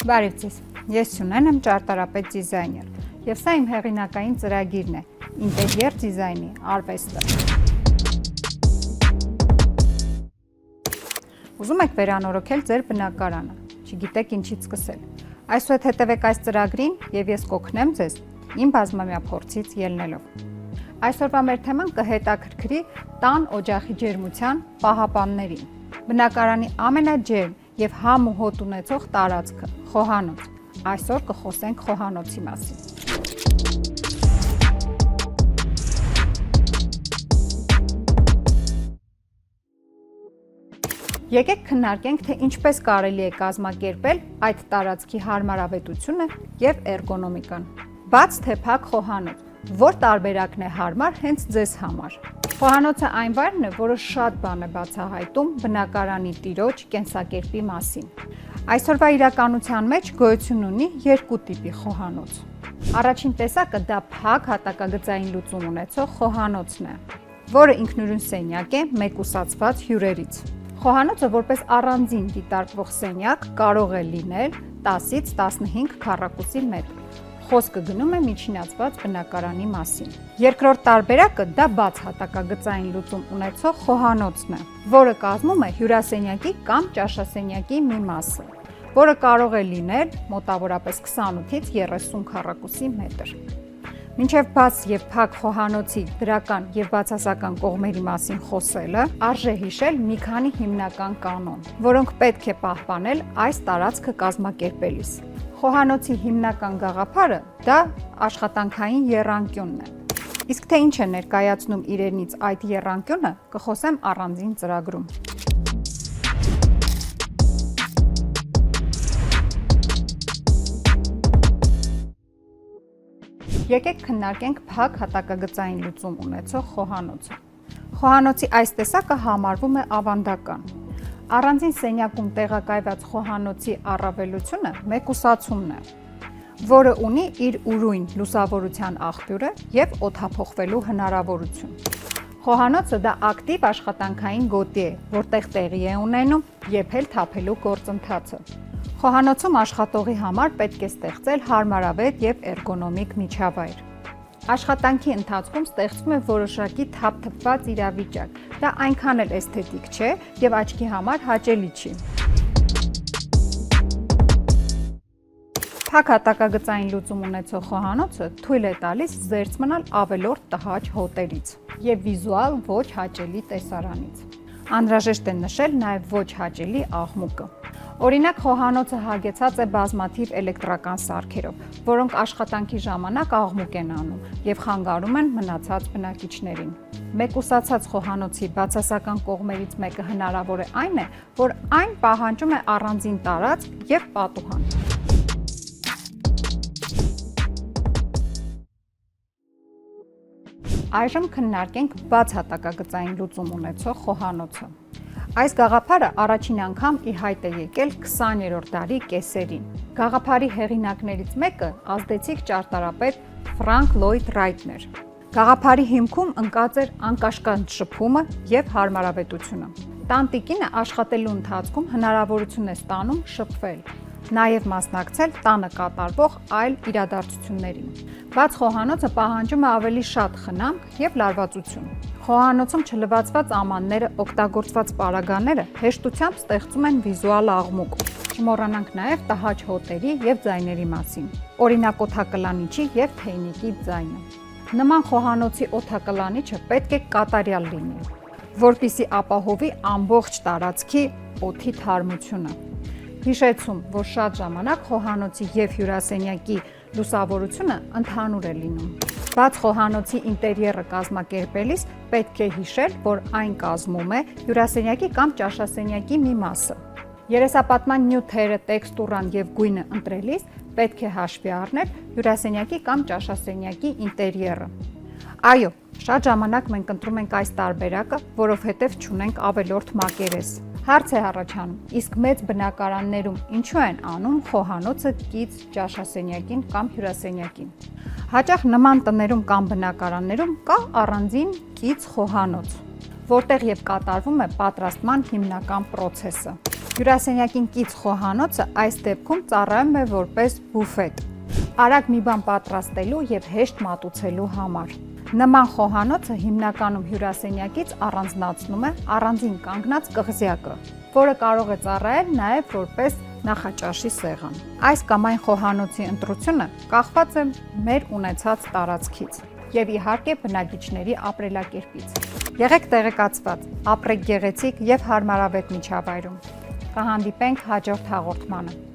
Բարև ձեզ, ես Սյունեն եմ, ճարտարապետ դիզայներ, և սա իմ հեղինակային ծրագիրն է, ինտերիեր դիզայնի արվեստը։ Ուզում եք վերանորոգել ձեր բնակարանը, չգիտեք ինչից սկսել։ Այսուհետ հետևեք այս ծրագրին և ես կօգնեմ ձեզ իմ բազմամյա փորձից ելնելով։ Այսօրվա մեր թեման կհետաքրքրի տան օջախի ջերմության պահապաններին։ Բնակարանի ամենաջերմ և համ ու հոտ ունեցող տարածքը, խոհանոց։ Այսօր կխոսենք խոհանոցի մասին։ Եկեք քննարկենք, թե ինչպես կարելի է կազմակերպել այդ տարածքի հարմարավետությունը և էրգոնոմիկան։ Բաց թե փակ խոհանոց, որ տարբերակն է հարմար հենց ձեզ համար։ Խոհանոցը այն վայրն է, որը շատ բան է բացահայտում բնակարանի տիրոջ կենսակերպի մասին։ Այսօրվա իրականության մեջ գոյություն ունի երկու տիպի խոհանոց։ Առաջին տեսակը դա փակ հատակագծային լուծում ունեցող խոհանոցն է, որը ինքնուրույն սենյակ է մեկուսացված հյուրերից։ Խոհանոցը որպես առանձին դիտարկվող սենյակ կարող է լինել 10-ից 15 քառակուսի մետր։ Խոսքը գնում է միջինացված բնակարանի մասին։ Երկրորդ տարբերակը դա բաց հատակագծային լուծում ունեցող խոհանոցն է, որը կազմում է հյուրասենյակի կամ ճաշասենյակի մի մասը, որը կարող է լինել մոտավորապես 28-ից 30 քառակուսի մետր։ Մինչև բաց և փակ խոհանոցի դրական և բացասական կողմերի մասին խոսելը, արժե հիշել մի քանի հիմնական կանոն, որոնք պետք է պահպանել այս տարածքը կազմակերպելիս։ Խոհանոցի հիմնական գաղափարը դա աշխատանքային եռանկյունն է։ Իսկ թե ինչ է ներկայացնում իրենից այդ եռանկյունը, կխոսեմ առանձին ծրագրում։ Եկեք քննարկենք փակ հատակագծային լուծում ունեցող խոհանոցը։ Խոհանոցի այս տեսակը համարվում է ավանդական։ Առանձին սենյակում տեղակայված խոհանոցի առավելությունը մեկուսացումն է, որը ունի իր ուրույն լուսավորության աղբյուրը և օդափոխվելու հնարավորություն։ Խոհանոցը դա ակտիվ աշխատանքային գոտի է, որտեղ տեղի է ունենում եփել-թափելու գործընթացը։ Խոհանոցում աշխատողի համար պետք է ստեղծել հարմարավետ և էրգոնոմիկ միջավայր։ Աշխատանքի ընթացքում ստեղծվում է որոշակի թափթփված իրավիճակ։ Դա այնքան էլ էսթետիկ չէ և աչքի համար հաճելի չի։ Փակ հատակագծային լուծում ունեցող խոհանոցը թույլ է տալիս զերծ մնալ ավելորդ տհաճ հոտերից և վիզուալ ոչ հաճելի տեսարանից։ Անհրաժեշտ է նշել նաև ոչ հաճելի աղմուկը։ Օրինակ, խոհանոցը հագեցած է բազմաթիվ էլեկտրական սարքերով, որոնք աշխատանքի ժամանակ աղմուկ են անում և խանգարում են մնացած բնակիչներին։ Մեկուսացած խոհանոցի բացասական կողմերից մեկը հնարավոր է այն է, որ այն պահանջում է առանձին տարածք և պատուհան։ Այժմ քննարկենք բաց հատակագծային լուծում ունեցող խոհանոցը։ Այս գաղափարը առաջին անգամ ի հայտ է եկել 20-րդ դարի կեսերին։ Գաղափարի հեղինակներից մեկը ազդեցիկ ճարտարապետ Ֆրանկ Լոյդ Ռայթն էր։ Գաղափարի հիմքում ընկած էր անկաշկանդ շփումը և հարմարավետությունը։ Տանտիկինը աշխատելու ընթացքում հնարավորություն է ստանում շփվել, նաև մասնակցել տանը կատարվող այլ իրադարձություններին։ Բաց խոհանոցը պահանջում է ավելի շատ խնամք և լարվածություն։ Խոհանոցում չլվացված ամանները, օգտագործված պարագաները հեշտությամբ ստեղծում են վիզուալ աղմուկ։ Չմոռանանք նաև տհաճ հոտերի և ձայների մասին։ Օրինակ օդակլանիչի և թեյնիկի ձայնը։ Նման խոհանոցի օդակլանիչը պետք է կատարյալ լինի, որպեսզի ապահովի ամբողջ տարածքի օդի թարմությունը։ Հիշեցում, որ շատ ժամանակ խոհանոցի և հյուրասենյակի լուսավորությունը ընդհանուր է լինում։ Բաց խոհանոցի ինտերիերը կազմակերպելիս պետք է հիշել, որ այն կազմում է հյուրասենյակի կամ ճաշասենյակի մի մասը։ Երեսապատման նյութերը, տեքստուրան և գույնը ընտրելիս պետք է հաշվի առնել հյուրասենյակի կամ ճաշասենյակի ինտերիերը։ Այո, շատ ժամանակ մենք ընտրում ենք այս տարբերակը, որովհետև չունենք ավելորդ մակերես։ Հարց է առաջանում, իսկ մեծ բնակարաններում ինչու են անում խոհանոցը կից ճաշասենյակին կամ հյուրասենյակին։ Հաճախ նման տներում կամ բնակարաններում կա առանձին կից խոհանոց, որտեղ և կատարվում է պատրաստման հիմնական պրոցեսը։ Հյուրասենյակին կից խոհանոցը այս դեպքում ծառայում է որպես բուֆետ, արագ մի բան պատրաստելու եւ հեշտ մատուցելու համար։ Նման խոհանոցը հիմնականում հյուրասենյակից առանձնացնում է առանձին կանգնած կղզյակը, որը կարող է ծառայել նաեւ որպես նախաճաշի սեղան։ Այս կամ այն խոհանոցի ընտրությունը կախված է մեր ունեցած տարածքից եւ իհարկե բնակիչների ապրելակերպից։ Եղեք տեղեկացված, ապրեք գեղեցիկ եւ հարմարավետ միջավայրում։ Կհանդիպենք հաջորդ հաղորդմանը։